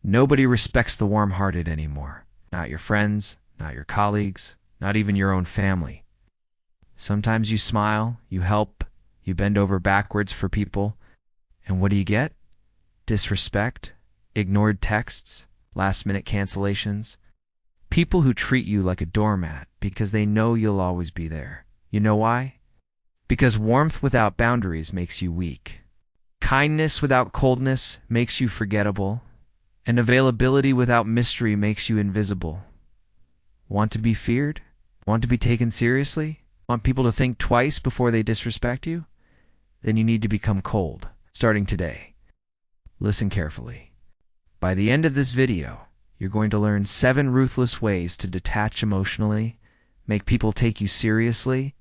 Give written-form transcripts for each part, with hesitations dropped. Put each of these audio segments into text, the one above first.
Nobody respects the warm-hearted anymore. Not your friends, not your colleagues, not even your own family. Sometimes you smile, you help, you bend over backwards for people, and what do you get? Disrespect, ignored texts, last-minute cancellations. People who treat you like a doormat because they know you'll always be there. You know why? Because warmth without boundaries makes you weak. Kindness without coldness makes you forgettable. And availability without mystery makes you invisible. Want to be feared? Want to be taken seriously? Want people to think twice before they disrespect you? Then you need to become cold, starting today. Listen carefully. By the end of this video, you're going to learn 7 ruthless ways to detach emotionally, make people take you seriously,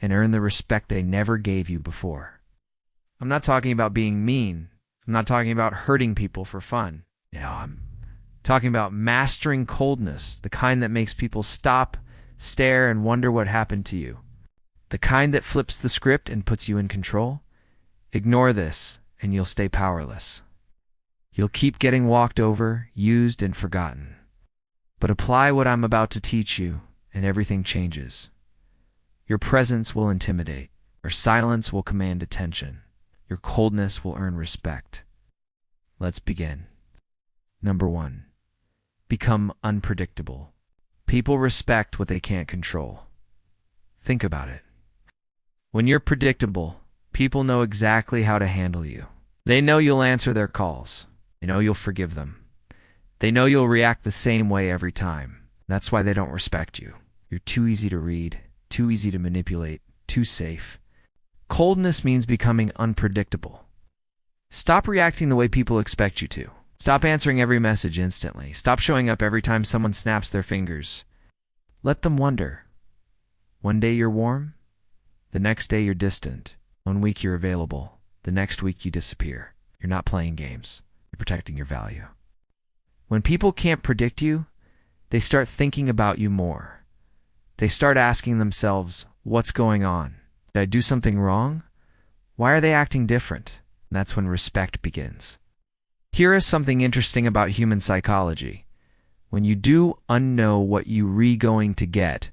and earn the respect they never gave you before. I'm not talking about being mean. I'm not talking about hurting people for fun. No, I'm talking about mastering coldness, the kind that makes people stop, stare, and wonder what happened to you. The kind that flips the script and puts you in control. Ignore this, and you'll stay powerless. You'll keep getting walked over, used, and forgotten. But apply what I'm about to teach you, and everything changes. Your presence will intimidate. Your silence will command attention. Your coldness will earn respect. Let's begin. Number 1. Become unpredictable. People respect what they can't control. Think about it. When you're predictable, people know exactly how to handle you. They know you'll answer their calls. They know you'll forgive them. They know you'll react the same way every time. That's why they don't respect you. You're too easy to read, too easy to manipulate, too safe. Coldness means becoming unpredictable. Stop reacting the way people expect you to. Stop answering every message instantly. Stop showing up every time someone snaps their fingers. Let them wonder. One day you're warm, the next day you're distant. One week you're available, the next week you disappear. You're not playing games. You're protecting your value. When people can't predict you, they start thinking about you more. They start asking themselves, what's going on? Did I do something wrong? Why are they acting different? And that's when respect begins. Here is something interesting about human psychology. When you do unknow what you going to get,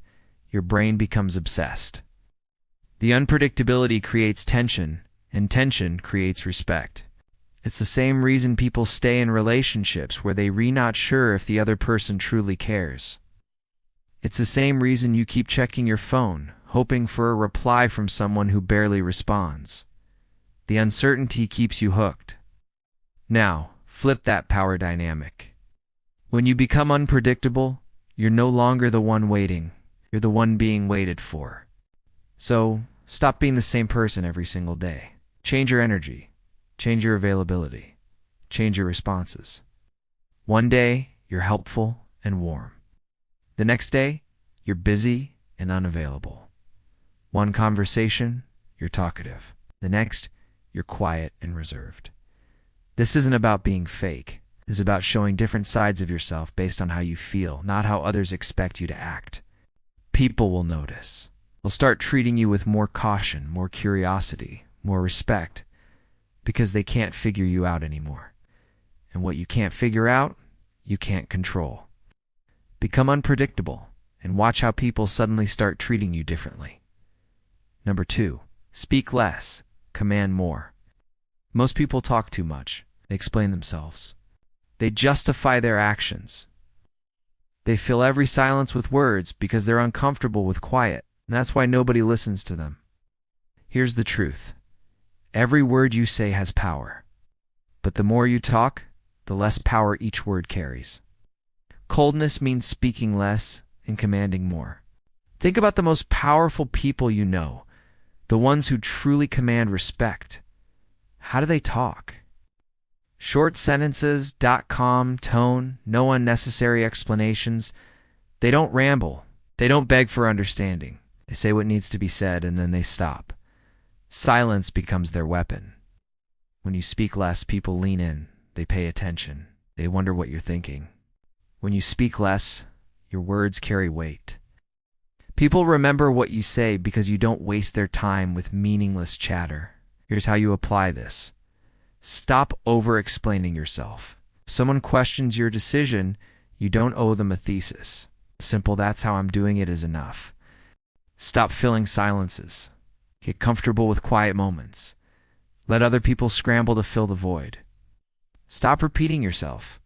your brain becomes obsessed. The unpredictability creates tension, and tension creates respect. It's the same reason people stay in relationships where they're not sure if the other person truly cares. It's the same reason you keep checking your phone, hoping for a reply from someone who barely responds. The uncertainty keeps you hooked. Now, flip that power dynamic. When you become unpredictable, you're no longer the one waiting. You're the one being waited for. So, stop being the same person every single day. Change your energy. Change your availability. Change your responses. One day, you're helpful and warm. The next day, you're busy and unavailable. One conversation, you're talkative. The next, you're quiet and reserved. This isn't about being fake. It's about showing different sides of yourself based on how you feel, not how others expect you to act. People will notice. They'll start treating you with more caution, more curiosity, more respect, because they can't figure you out anymore. And what you can't figure out, you can't control. Become unpredictable and watch how people suddenly start treating you differently. Number 2, speak less, command more. Most people talk too much. They explain themselves. They justify their actions. They fill every silence with words because they're uncomfortable with quiet, and that's why nobody listens to them. Here's the truth. Every word you say has power. But the more you talk, the less power each word carries. Coldness means speaking less and commanding more. Think about the most powerful people you know, the ones who truly command respect. How do they talk? Short sentences, .com tone, no unnecessary explanations. They don't ramble. They don't beg for understanding. They say what needs to be said and then they stop. Silence becomes their weapon. When you speak less, people lean in. They pay attention. They wonder what you're thinking. When you speak less, your words carry weight. People remember what you say because you don't waste their time with meaningless chatter. Here's how you apply this. Stop over-explaining yourself. If someone questions your decision, you don't owe them a thesis. Simple, that's how I'm doing it is enough. Stop filling silences. Get comfortable with quiet moments. Let other people scramble to fill the void. Stop repeating yourself.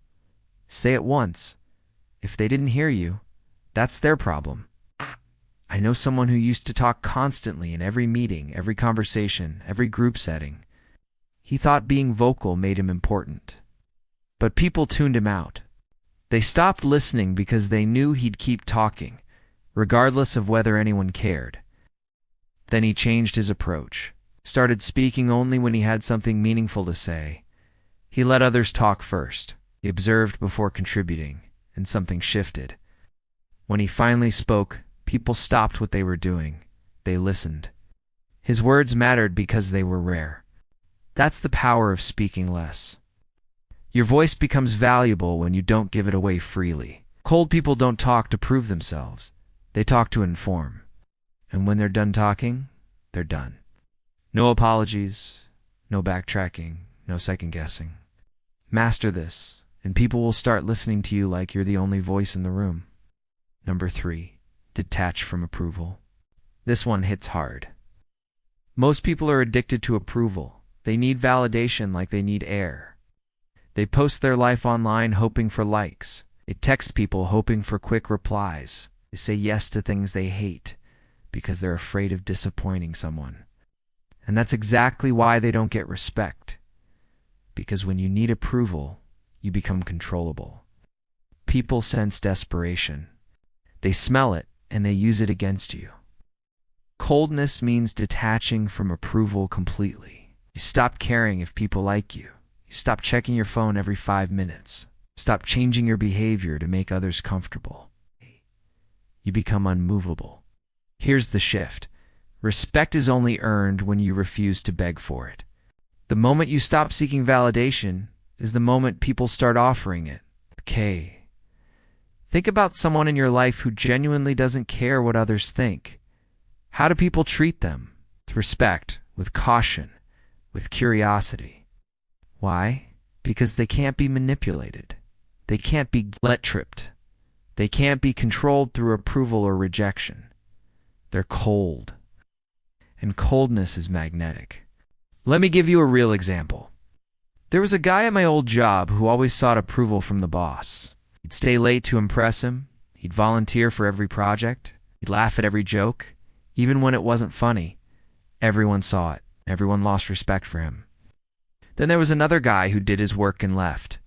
Say it once. If they didn't hear you, that's their problem. I know someone who used to talk constantly in every meeting, every conversation, every group setting. He thought being vocal made him important. But people tuned him out. They stopped listening because they knew he'd keep talking, regardless of whether anyone cared. Then he changed his approach, started speaking only when he had something meaningful to say. He let others talk first. He observed before contributing, and something shifted. When he finally spoke, people stopped what they were doing. They listened. His words mattered because they were rare. That's the power of speaking less. Your voice becomes valuable when you don't give it away freely. Cold people don't talk to prove themselves. They talk to inform. And when they're done talking, they're done. No apologies, no backtracking, no second-guessing. Master this, and people will start listening to you like you're the only voice in the room. Number 3, detach from approval. This one hits hard. Most people are addicted to approval. They need validation like they need air. They post their life online hoping for likes. They text people hoping for quick replies. They say yes to things they hate because they're afraid of disappointing someone. And that's exactly why they don't get respect. Because when you need approval, you become controllable. People sense desperation. They smell it and they use it against you. Coldness means detaching from approval completely. You stop caring if people like you. You stop checking your phone every 5 minutes. Stop changing your behavior to make others comfortable. You become unmovable. Here's the shift. Respect is only earned when you refuse to beg for it. The moment you stop seeking validation is the moment people start offering it. Okay. Think about someone in your life who genuinely doesn't care what others think. How do people treat them? With respect, with caution, with curiosity. Why? Because they can't be manipulated. They can't be guilt-tripped. They can't be controlled through approval or rejection. They're cold. And coldness is magnetic. Let me give you a real example. There was a guy at my old job who always sought approval from the boss. He'd stay late to impress him. He'd volunteer for every project. He'd laugh at every joke. Even when it wasn't funny, everyone saw it. Everyone lost respect for him. Then there was another guy who did his work and left.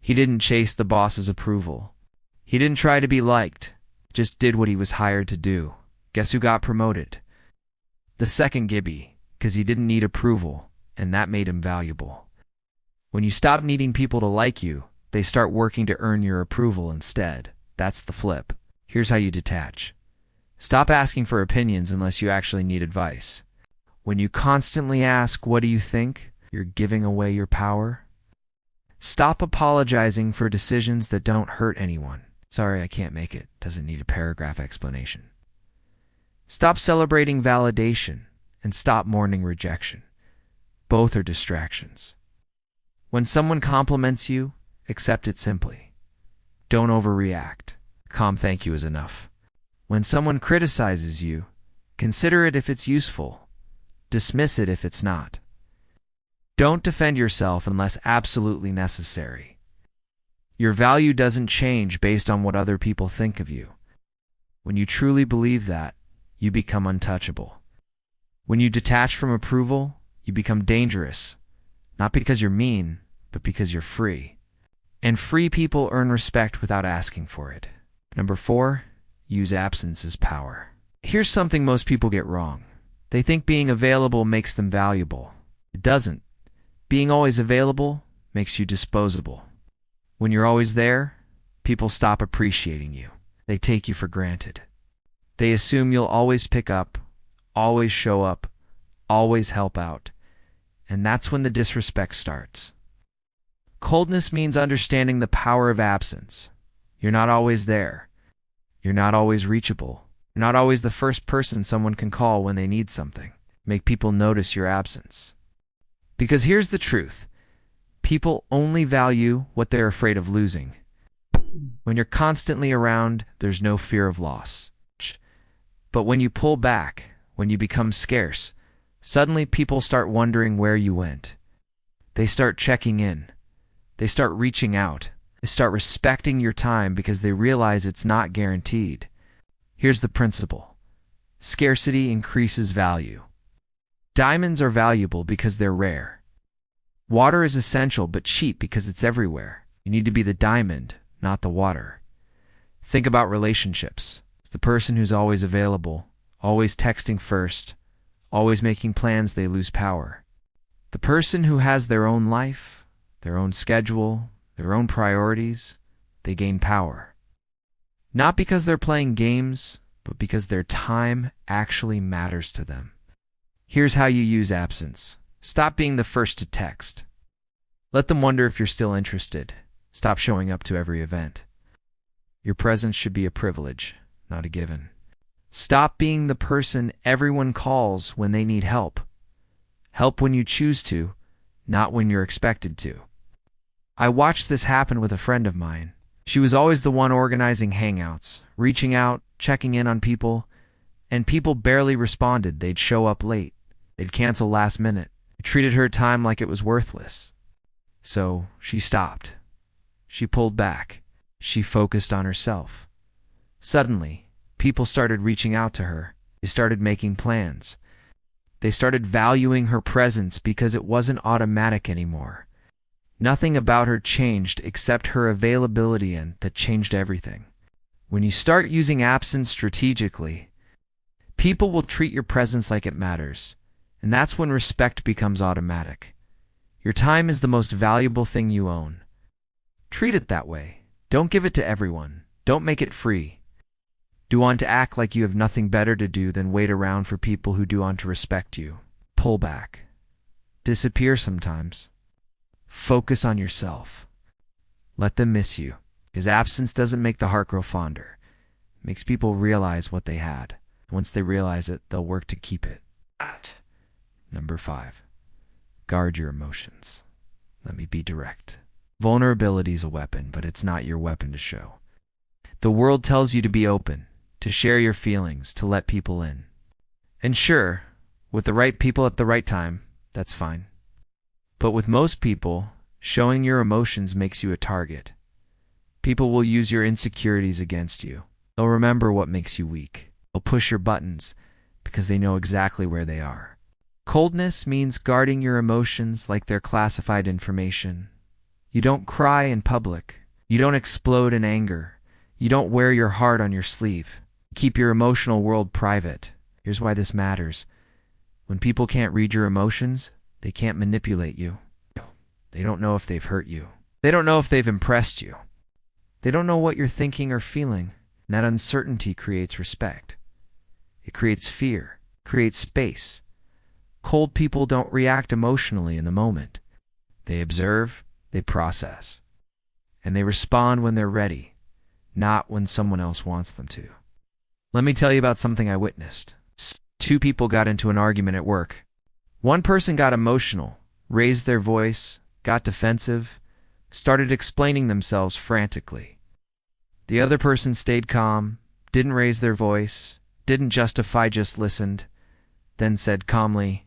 He didn't chase the boss's approval. He didn't try to be liked, just did what he was hired to do. Guess who got promoted? The second Gibby, because he didn't need approval, and that made him valuable. When you stop needing people to like you, they start working to earn your approval instead. That's the flip. Here's how you detach. Stop asking for opinions unless you actually need advice. When you constantly ask, "What do you think?" you're giving away your power. Stop apologizing for decisions that don't hurt anyone. "Sorry, I can't make it." Doesn't need a paragraph explanation. Stop celebrating validation and stop mourning rejection. Both are distractions. When someone compliments you, accept it simply. Don't overreact. Calm thank you is enough. When someone criticizes you, consider it if it's useful. Dismiss it if it's not. Don't defend yourself unless absolutely necessary. Your value doesn't change based on what other people think of you. When you truly believe that, you become untouchable. When you detach from approval, you become dangerous, not because you're mean, but because you're free. And free people earn respect without asking for it. Number 4, use absence as power. Here's something most people get wrong. They think being available makes them valuable. It doesn't. Being always available makes you disposable. When you're always there, people stop appreciating you. They take you for granted. They assume you'll always pick up, always show up, always help out. And that's when the disrespect starts. Coldness means understanding the power of absence. You're not always there. You're not always reachable. You're not always the first person someone can call when they need something. Make people notice your absence. Because here's the truth. People only value what they're afraid of losing. When you're constantly around, there's no fear of loss. But when you pull back, when you become scarce, suddenly people start wondering where you went. They start checking in. They start reaching out. They start respecting your time because they realize it's not guaranteed. Here's the principle. Scarcity increases value. Diamonds are valuable because they're rare. Water is essential but cheap because it's everywhere. You need to be the diamond, not the water. Think about relationships. It's the person who's always available, always texting first, always making plans, they lose power. The person who has their own life, their own schedule, their own priorities, they gain power. Not because they're playing games, but because their time actually matters to them. Here's how you use absence. Stop being the first to text. Let them wonder if you're still interested. Stop showing up to every event. Your presence should be a privilege, not a given. Stop being the person everyone calls when they need help. Help when you choose to, not when you're expected to. I watched this happen with a friend of mine. She was always the one organizing hangouts, reaching out, checking in on people, and people barely responded. They'd show up late. They'd cancel last minute. It treated her time like it was worthless. So she stopped. She pulled back. She focused on herself. Suddenly, people started reaching out to her. They started making plans. They started valuing her presence because it wasn't automatic anymore. Nothing about her changed except her availability, and that changed everything. When you start using absence strategically, people will treat your presence like it matters, and that's when respect becomes automatic. Your time is the most valuable thing you own. Treat it that way. Don't give it to everyone. Don't make it free. Do on to act like you have nothing better to do than wait around for people who do on to respect you. Pull back. Disappear sometimes. Focus on yourself. Let them miss you, because absence doesn't make the heart grow fonder. It makes people realize what they had. Once they realize it, they'll work to keep it. Number 5. Guard your emotions. Let me be direct. Vulnerability is a weapon, but it's not your weapon to show. The world tells you to be open, to share your feelings, to let people in. And sure, with the right people at the right time, that's fine. But with most people, showing your emotions makes you a target. People will use your insecurities against you. They'll remember what makes you weak. They'll push your buttons because they know exactly where they are. Coldness means guarding your emotions like they're classified information. You don't cry in public. You don't explode in anger. You don't wear your heart on your sleeve. Keep your emotional world private. Here's why this matters. When people can't read your emotions, they can't manipulate you. They don't know if they've hurt you. They don't know if they've impressed you. They don't know what you're thinking or feeling. And that uncertainty creates respect. It creates fear, creates space. Cold people don't react emotionally in the moment. They observe, they process, and they respond when they're ready, not when someone else wants them to. Let me tell you about something I witnessed. 2 people got into an argument at work. One person got emotional, raised their voice, got defensive, started explaining themselves frantically. The other person stayed calm, didn't raise their voice, didn't justify, just listened, then said calmly,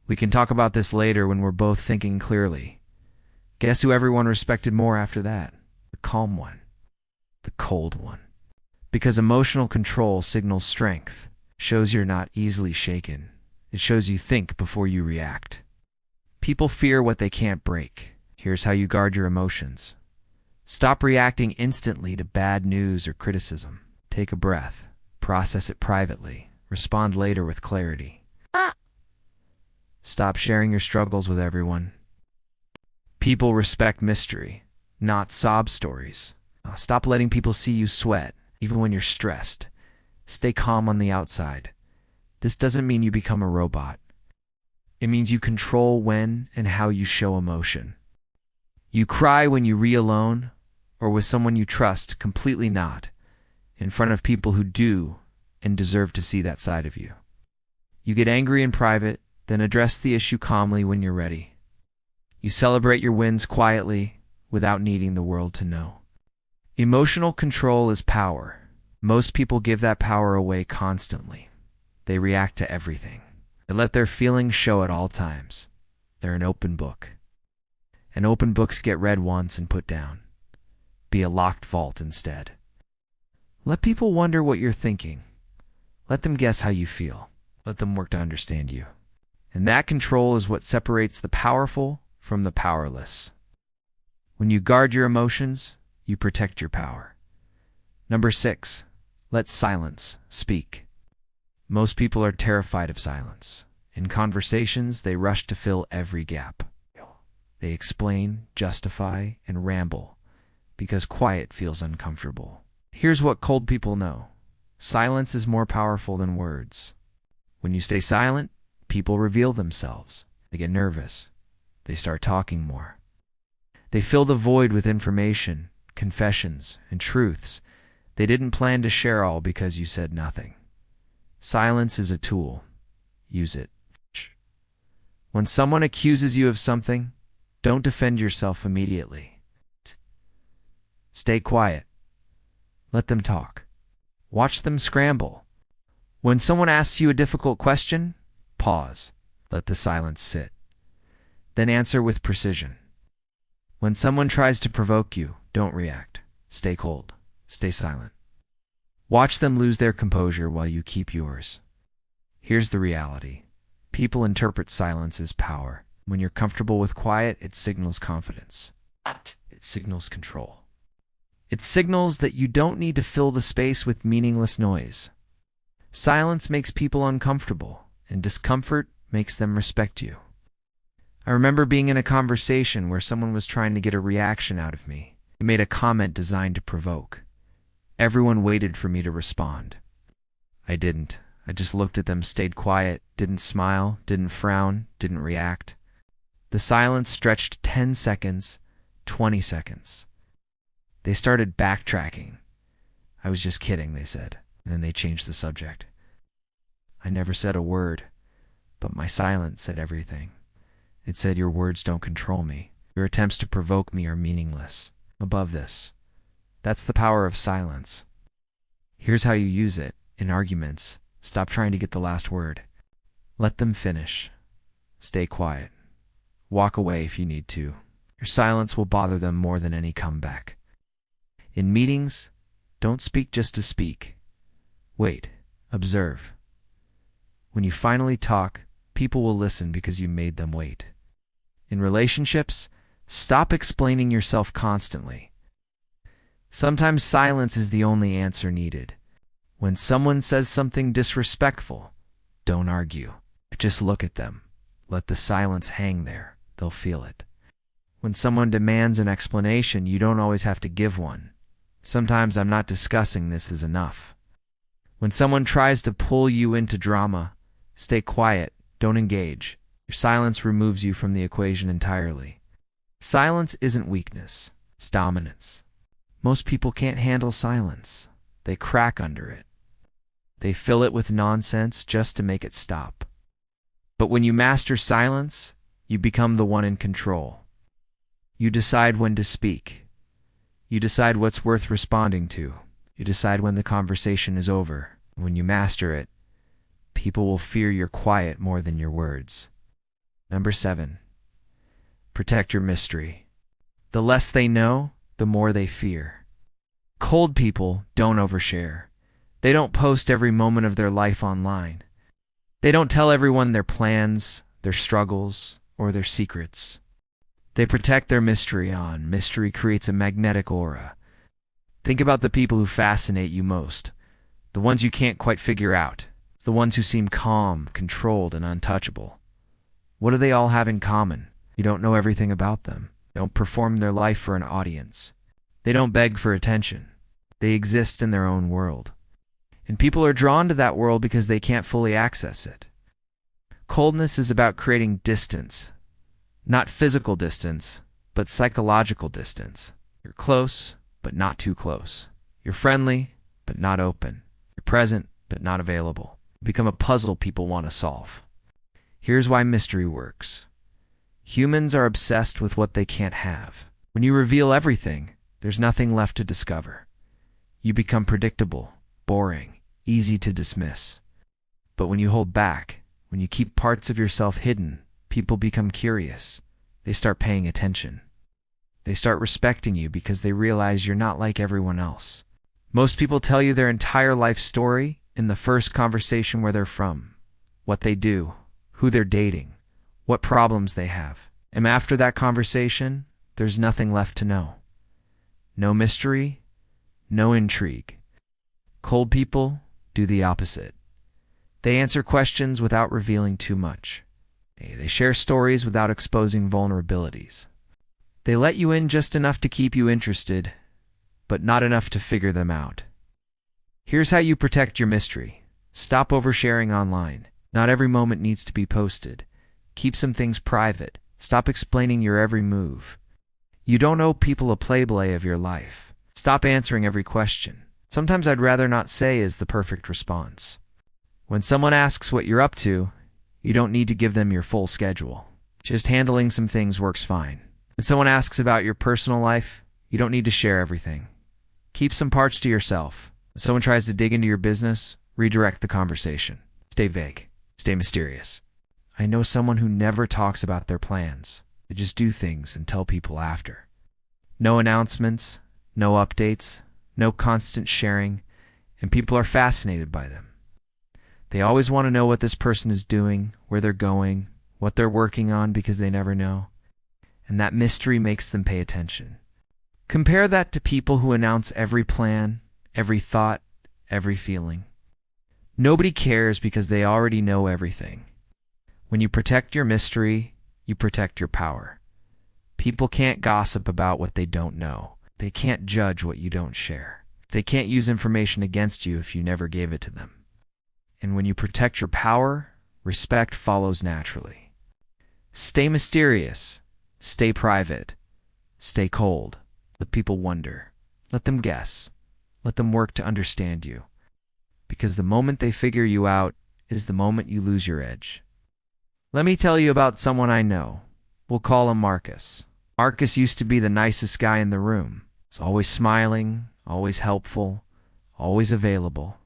"We can talk about this later when we're both thinking clearly." Guess who everyone respected more after that? The calm one. The cold one. Because emotional control signals strength, shows you're not easily shaken. It shows you think before you react. People fear what they can't break. Here's how you guard your emotions. Stop reacting instantly to bad news or criticism. Take a breath. Process it privately. Respond later with clarity. Stop sharing your struggles with everyone. People respect mystery, not sob stories. Stop letting people see you sweat, even when you're stressed. Stay calm on the outside. This doesn't mean you become a robot. It means you control when and how you show emotion. You cry when you alone, or with someone you trust, completely not, in front of people who do and deserve to see that side of you. You get angry in private, then address the issue calmly when you're ready. You celebrate your wins quietly without needing the world to know. Emotional control is power. Most people give that power away constantly. They react to everything. They let their feelings show at all times. They're an open book. And open books get read once and put down. Be a locked vault instead. Let people wonder what you're thinking. Let them guess how you feel. Let them work to understand you. And that control is what separates the powerful from the powerless. When you guard your emotions, you protect your power. Number 6, let silence speak. Most people are terrified of silence. In conversations, they rush to fill every gap. They explain, justify, and ramble because quiet feels uncomfortable. Here's what cold people know. Silence is more powerful than words. When you stay silent, people reveal themselves. They get nervous. They start talking more. They fill the void with information, confessions, and truths they didn't plan to share all because you said nothing. Silence is a tool. Use it. When someone accuses you of something, don't defend yourself immediately. Stay quiet. Let them talk. Watch them scramble. When someone asks you a difficult question, pause. Let the silence sit. Then answer with precision. When someone tries to provoke you, don't react. Stay cold. Stay silent. Watch them lose their composure while you keep yours. Here's the reality. People interpret silence as power. When you're comfortable with quiet, it signals confidence. It signals control. It signals that you don't need to fill the space with meaningless noise. Silence makes people uncomfortable, and discomfort makes them respect you. I remember being in a conversation where someone was trying to get a reaction out of me. They made a comment designed to provoke. Everyone waited for me to respond. I didn't. I just looked at them, stayed quiet, didn't smile, didn't frown, didn't react. The silence stretched 10 seconds, 20 seconds. They started backtracking. I was just kidding, they said, and then they changed the subject. I never said a word, but my silence said everything. It said, your words don't control me. Your attempts to provoke me are meaningless. Above this. That's the power of silence. Here's how you use it. In arguments, stop trying to get the last word. Let them finish. Stay quiet. Walk away if you need to. Your silence will bother them more than any comeback. In meetings, don't speak just to speak. Wait. Observe. When you finally talk, people will listen because you made them wait. In relationships, stop explaining yourself constantly. Sometimes silence is the only answer needed. When someone says something disrespectful, don't argue. Just look at them. Let the silence hang there. They'll feel it. When someone demands an explanation, you don't always have to give one. Sometimes I'm not discussing this is enough. When someone tries to pull you into drama, stay quiet. Don't engage. Your silence removes you from the equation entirely. Silence isn't weakness. It's dominance. Most people can't handle silence. They crack under it. They fill it with nonsense just to make it stop. But when you master silence, you become the one in control. You decide when to speak. You decide what's worth responding to. You decide when the conversation is over. When you master it, people will fear your quiet more than your words. Number 7. Protect your mystery. The less they know, the more they fear. Cold people don't overshare. They don't post every moment of their life online. They don't tell everyone their plans, their struggles, or their secrets. They protect their mystery on. Mystery creates a magnetic aura. Think about the people who fascinate you most. The ones you can't quite figure out. The ones who seem calm, controlled, and untouchable. What do they all have in common? You don't know everything about them. They don't perform their life for an audience. They don't beg for attention. They exist in their own world. And people are drawn to that world because they can't fully access it. Coldness is about creating distance. Not physical distance, but psychological distance. You're close, but not too close. You're friendly, but not open. You're present, but not available. You become a puzzle people want to solve. Here's why mystery works. Humans are obsessed with what they can't have. When you reveal everything, there's nothing left to discover. You become predictable, boring, easy to dismiss. But when you hold back, when you keep parts of yourself hidden, people become curious. They start paying attention. They start respecting you because they realize you're not like everyone else. Most people tell you their entire life story in the first conversation, where they're from, what they do, who they're dating, what problems they have. And after that conversation, there's nothing left to know. No mystery, no intrigue. Cold people do the opposite. They answer questions without revealing too much. They share stories without exposing vulnerabilities. They let you in just enough to keep you interested, but not enough to figure them out. Here's how you protect your mystery. Stop oversharing online. Not every moment needs to be posted. Keep some things private. Stop explaining your every move. You don't owe people a play-by-play of your life. Stop answering every question. Sometimes I'd rather not say is the perfect response. When someone asks what you're up to, you don't need to give them your full schedule. Just handling some things works fine. When someone asks about your personal life, you don't need to share everything. Keep some parts to yourself. When someone tries to dig into your business, redirect the conversation. Stay vague. Stay mysterious. I know someone who never talks about their plans. They just do things and tell people after. No announcements, no updates, no constant sharing, and people are fascinated by them. They always want to know what this person is doing, where they're going, what they're working on, because they never know. And that mystery makes them pay attention. Compare that to people who announce every plan, every thought, every feeling. Nobody cares because they already know everything. When you protect your mystery, you protect your power. People can't gossip about what they don't know. They can't judge what you don't share. They can't use information against you if you never gave it to them. And when you protect your power, respect follows naturally. Stay mysterious. Stay private. Stay cold. Let people wonder. Let them guess. Let them work to understand you. Because the moment they figure you out is the moment you lose your edge. Let me tell you about someone I know. We'll call him Marcus. Marcus used to be the nicest guy in the room. He's always smiling, always helpful, always available.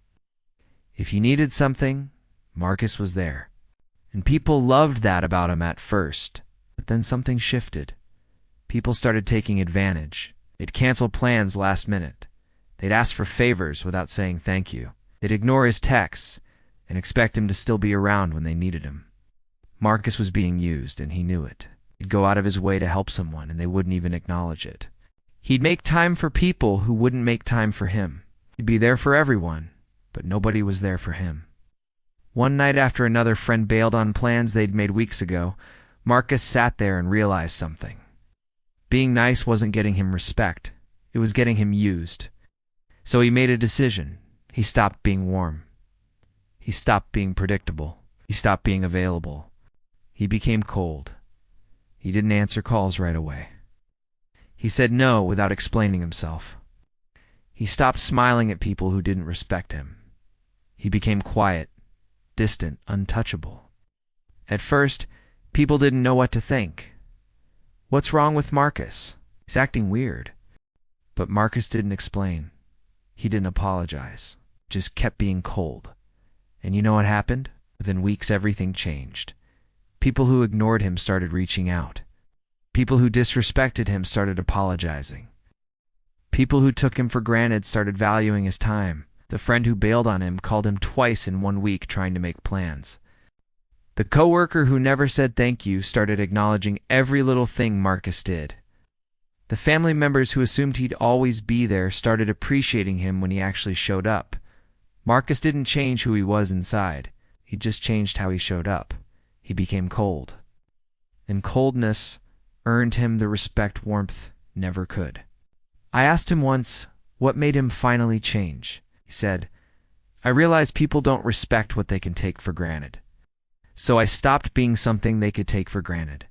If you needed something, Marcus was there. And people loved that about him at first. But then something shifted. People started taking advantage. They'd cancel plans last minute. They'd ask for favors without saying thank you. They'd ignore his texts and expect him to still be around when they needed him. Marcus was being used, and he knew it. He'd go out of his way to help someone, and they wouldn't even acknowledge it. He'd make time for people who wouldn't make time for him. He'd be there for everyone, but nobody was there for him. One night after another friend bailed on plans they'd made weeks ago, Marcus sat there and realized something. Being nice wasn't getting him respect. It was getting him used. So he made a decision. He stopped being warm. He stopped being predictable. He stopped being available. He became cold. He didn't answer calls right away. He said no without explaining himself. He stopped smiling at people who didn't respect him. He became quiet, distant, untouchable. At first, people didn't know what to think. What's wrong with Marcus? He's acting weird. But Marcus didn't explain. He didn't apologize. Just kept being cold. And you know what happened? Within weeks, everything changed. People who ignored him started reaching out. People who disrespected him started apologizing. People who took him for granted started valuing his time. The friend who bailed on him called him twice in 1 week trying to make plans. The coworker who never said thank you started acknowledging every little thing Marcus did. The family members who assumed he'd always be there started appreciating him when he actually showed up. Marcus didn't change who he was inside. He just changed how he showed up. He became cold. And coldness earned him the respect warmth never could. I asked him once what made him finally change. He said, "I realized people don't respect what they can take for granted. So I stopped being something they could take for granted."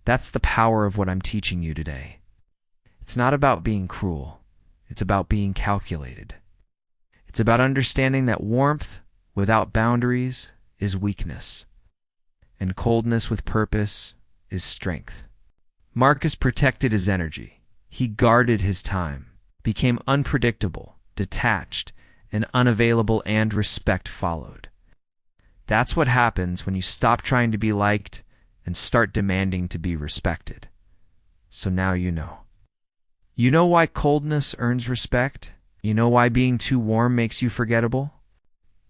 That's the power of what I'm teaching you today. It's not about being cruel. It's about being calculated. It's about understanding that warmth without boundaries is weakness, and coldness with purpose is strength. Marcus protected his energy. He guarded his time, became unpredictable, detached, and unavailable, and respect followed. That's what happens when you stop trying to be liked and start demanding to be respected. So now you know. You know why coldness earns respect? You know why being too warm makes you forgettable?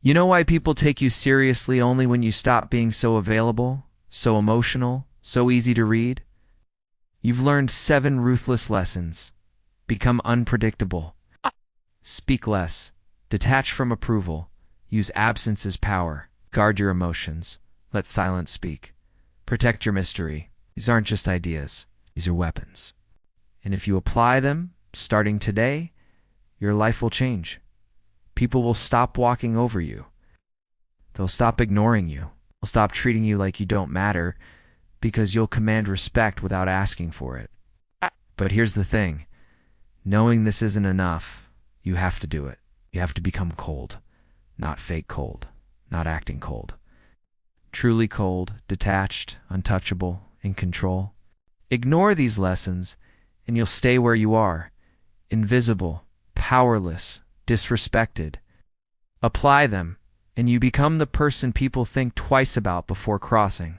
You know why people take you seriously only when you stop being so available, so emotional, so easy to read? You've learned 7 ruthless lessons. Become unpredictable. Speak less. Detach from approval. Use absence as power. Guard your emotions. Let silence speak. Protect your mystery. These aren't just ideas. These are weapons. And if you apply them, starting today, your life will change. People will stop walking over you. They'll stop ignoring you. They'll stop treating you like you don't matter because you'll command respect without asking for it. But here's the thing. Knowing this isn't enough, you have to do it. You have to become cold, not fake cold, not acting cold. Truly cold, detached, untouchable, in control. Ignore these lessons and you'll stay where you are, invisible, powerless, disrespected. Apply them, and you become the person people think twice about before crossing.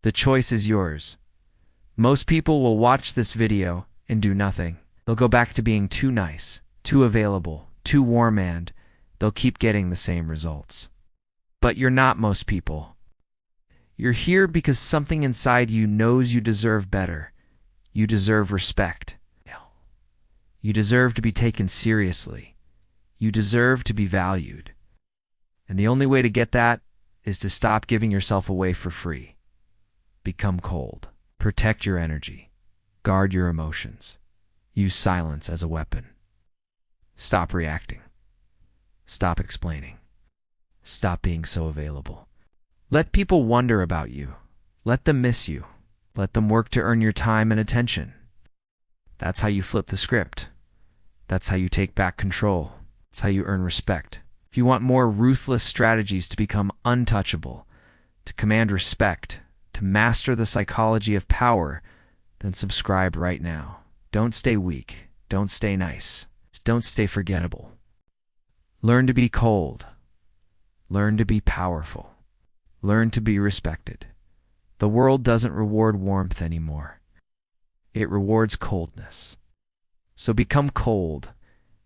The choice is yours. Most people will watch this video and do nothing. They'll go back to being too nice, too available, too warm, and they'll keep getting the same results. But you're not most people. You're here because something inside you knows you deserve better. You deserve respect. You deserve to be taken seriously. You deserve to be valued. And the only way to get that is to stop giving yourself away for free. Become cold. Protect your energy. Guard your emotions. Use silence as a weapon. Stop reacting. Stop explaining. Stop being so available. Let people wonder about you. Let them miss you. Let them work to earn your time and attention. That's how you flip the script. That's how you take back control. That's how you earn respect. If you want more ruthless strategies to become untouchable, to command respect, to master the psychology of power, then subscribe right now. Don't stay weak. Don't stay nice. Don't stay forgettable. Learn to be cold. Learn to be powerful. Learn to be respected. The world doesn't reward warmth anymore. It rewards coldness. So become cold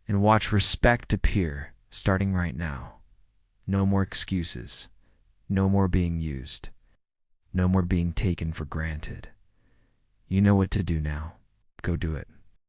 and watch respect appear starting right now. No more excuses. No more being used. No more being taken for granted. You know what to do now. Go do it.